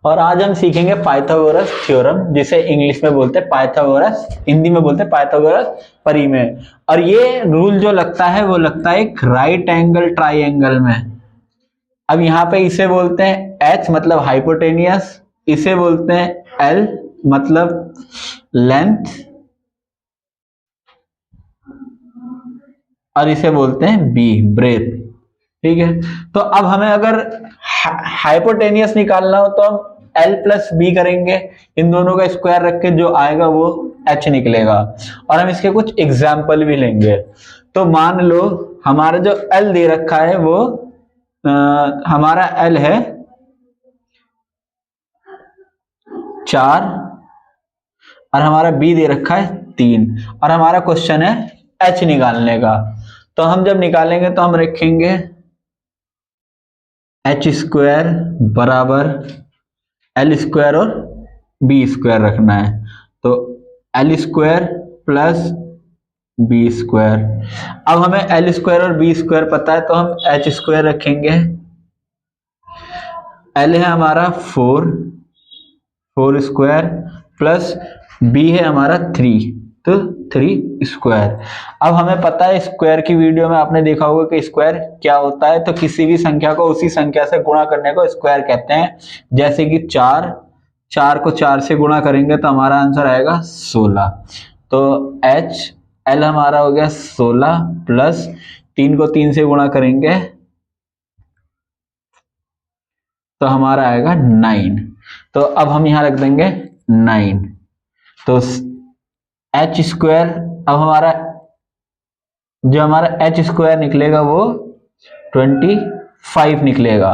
और आज हम सीखेंगे पाइथागोरस थ्योरम, जिसे इंग्लिश में बोलते हैं पाइथागोरस, हिंदी में बोलते हैं पाइथागोरस परिमेय। और ये रूल जो लगता है वो लगता है एक राइट एंगल ट्राइंगल में। अब यहाँ पे इसे बोलते हैं H मतलब हाइपोटेनियस, इसे बोलते हैं L मतलब लेंथ, और इसे बोलते हैं B ब्रेथ। ठीक है, तो अब हमें अगर हाइपोटेनियस निकालना हो तो हम L प्लस बी करेंगे, इन दोनों का स्क्वायर रख के जो आएगा वो H निकलेगा। और हम इसके कुछ एग्जाम्पल भी लेंगे। तो मान लो हमारा जो L दे रखा है वो हमारा L है 4 और हमारा B दे रखा है 3 और हमारा क्वेश्चन है H निकालने का। तो हम जब निकालेंगे तो हम रखेंगे H स्क्वायर बराबर L स्क्वायर और B स्क्वायर रखना है। तो L square plus B square. अब हमें L स्क्वायर और B स्क्वायर पता है तो हम H स्क्वायर रखेंगे। L है हमारा 4 स्क्वायर प्लस B है हमारा 3, तो 3 स्क्वायर। अब हमें पता है स्क्वायर की वीडियो में आपने देखा होगा कि स्क्वायर क्या होता है, तो किसी भी संख्या को उसी संख्या से गुणा करने को स्क्वायर कहते हैं। जैसे कि 4 को 4 से गुणा करेंगे तो हमारा आंसर आएगा 16। तो L हमारा हो गया 16 प्लस 3 को 3 से गुणा करेंगे तो हमारा आएगा 9। तो अब हम यहां रख देंगे 9। तो H स्क्वायर, अब हमारा H स्क्वायर निकलेगा वो 25 निकलेगा।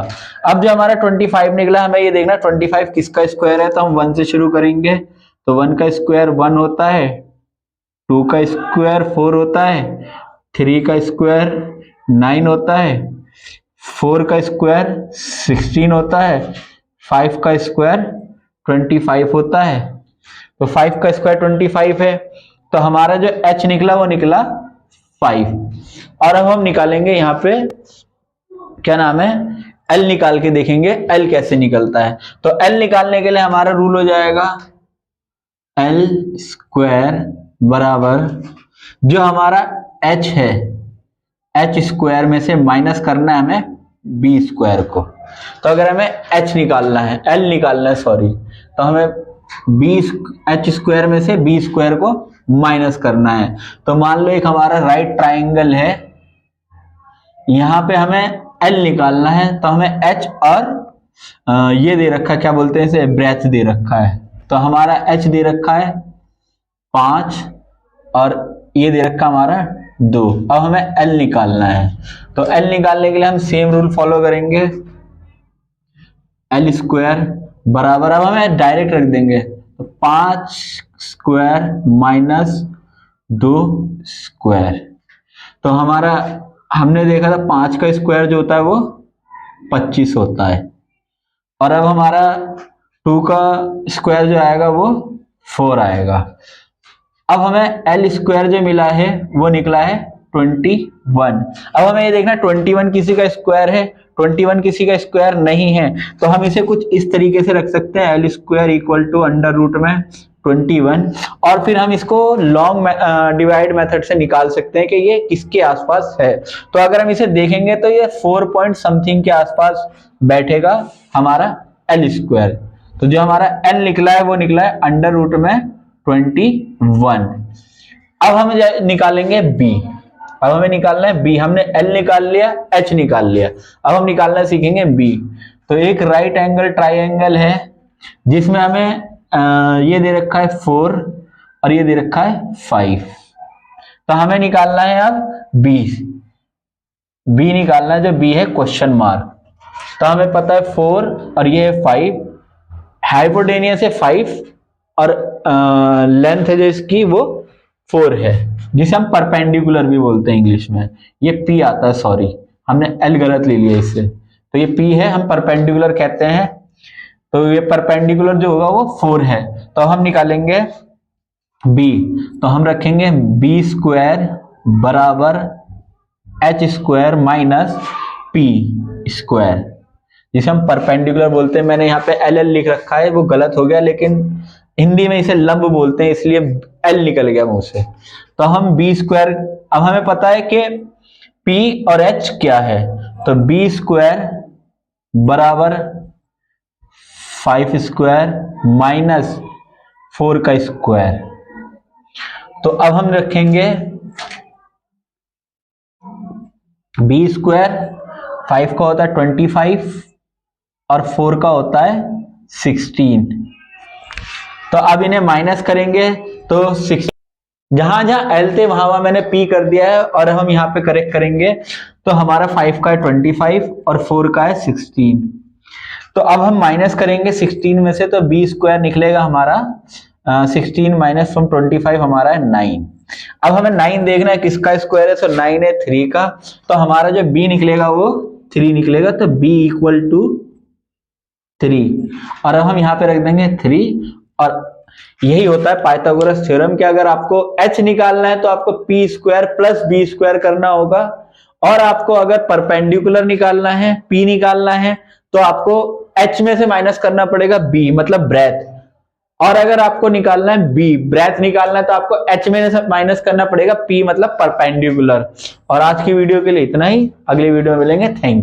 अब जो हमारा 25 निकला, हमें ये देखना 25 किसका स्क्वायर है, तो हम 1 से शुरू करेंगे। तो 1 का स्क्वायर 1 होता है, 2 का स्क्वायर 4 होता है, 3 का स्क्वायर 9 होता है, 4 का स्क्वायर 16 होता है, 5 का स्क्वायर 25 होता है। तो 5 का स्क्वायर 25 है, तो हमारा जो H निकला वो निकला 5। और अब हम निकालेंगे यहाँ पे क्या नाम है, L निकाल के देखेंगे L कैसे निकलता है। तो L निकालने के लिए हमारा रूल हो जाएगा L स्क्वायर बराबर जो हमारा H है, H स्क्वायर में से माइनस करना है हमें B स्क्वायर को। तो अगर हमें H निकालना है, L निकालना है सॉरी, तो हमें H स्क्वायर में से B स्क्वायर को माइनस करना है। तो मान लो एक हमारा राइट ट्राइंगल है, यहां पे हमें L निकालना है, तो हमें H और ये दे रखा है, क्या बोलते हैं इसे, ब्रेथ दे रखा है। तो हमारा H दे रखा है 5 और ये दे रखा हमारा 2। अब हमें L निकालना है, तो L निकालने के लिए हम सेम रूल फॉलो करेंगे। L स्क्वायर बराबर, अब हमें डायरेक्ट रख देंगे, तो 5 स्क्वायर माइनस 2 स्क्वायर। तो हमारा हमने देखा था 5 का स्क्वायर जो होता है वो 25 होता है, और अब हमारा 2 का स्क्वायर जो आएगा वो 4 आएगा। अब हमें L स्क्वायर जो मिला है वो निकला है 21। अब हमें ये देखना 21 किसी का स्क्वायर है, 21 किसी का स्क्वायर नहीं है, तो हम इसे कुछ इस तरीके से रख सकते हैं, L square equal to under root में 21। और फिर हम इसको लॉन्ग डिवाइड मेथड से निकाल सकते हैं कि ये किसके आसपास है। तो अगर हम इसे देखेंगे तो ये 4 पॉइंट समथिंग के आसपास बैठेगा हमारा L स्क्वायर। तो जो हमारा L निकला है वो निकला है अंडर रूट में 21। अब हम निकालेंगे B। अब हमें निकालना है B, हमने L निकाल लिया, H निकाल लिया, अब हम निकालना सीखेंगे B। तो एक राइट एंगल ट्राइंगल है जिसमें हमें ये दे रखा है 4 और ये दे रखा है 5। तो हमें निकालना है अब B निकालना है, जो B है क्वेश्चन मार्क। तो हमें पता है 4 और ये है 5, हाइपोटेनियस है 5 और लेंथ है जो इसकी वो 4 है, जिसे हम परपेंडिकुलर भी बोलते हैं इंग्लिश में। ये P आता है, सॉरी हमने L गलत ले लिया इससे, तो ये P है, हम परपेंडिकुलर कहते हैं। तो ये परपेंडिकुलर जो होगा वो 4 है, तो हम निकालेंगे B। तो हम रखेंगे B स्क्वायर बराबर H square minus P square. जिसे हम परपेंडिकुलर बोलते हैं। मैंने यहाँ पे एल एल लिख रखा है, वो गलत हो गया, लेकिन हिंदी में इसे लंब बोलते हैं, इसलिए एल निकल गया मुंह से। तो हम बी स्क्वायर, अब हमें पता है कि पी और एच क्या है, तो बी स्क्वायर बराबर 5 स्क्वायर माइनस 4 का स्क्वायर। तो अब हम रखेंगे बी स्क्वायर 5 का होता है 25 और 4 का होता है 16। तो अब इन्हें माइनस करेंगे तो 6, जहां जहां एल थे वहां मैंने पी कर दिया है, और हम यहाँ पे करेक्ट करेंगे तो हमारा 5 का है 25 और 4 का है 16। तो अब हम माइनस करेंगे 16 में से, तो बी स्क्वायर निकलेगा हमारा 16 माइनस फ्रॉम 25 हमारा है 9। अब हमें 9 देखना है किसका स्क्वायर है, तो 9 है 3 का, तो हमारा जो b निकलेगा वो 3 निकलेगा, तो b इक्वल टू 3। और अब हम यहाँ पे रख देंगे 3, और यही होता है पाइथागोरस थ्योरम कि अगर आपको h निकालना है तो आपको p square plus b square करना होगा, और आपको अगर परपेंडिकुलर निकालना है, p निकालना है, तो आपको h में से माइनस करना पड़ेगा b मतलब ब्रेथ, और अगर आपको निकालना है b ब्रेथ निकालना है तो आपको h में से माइनस करना पड़ेगा p मतलब परपेंडिकुलर। और आज की वीडियो के लिए इतना ही, अगली वीडियो में मिलेंगे। Thank you.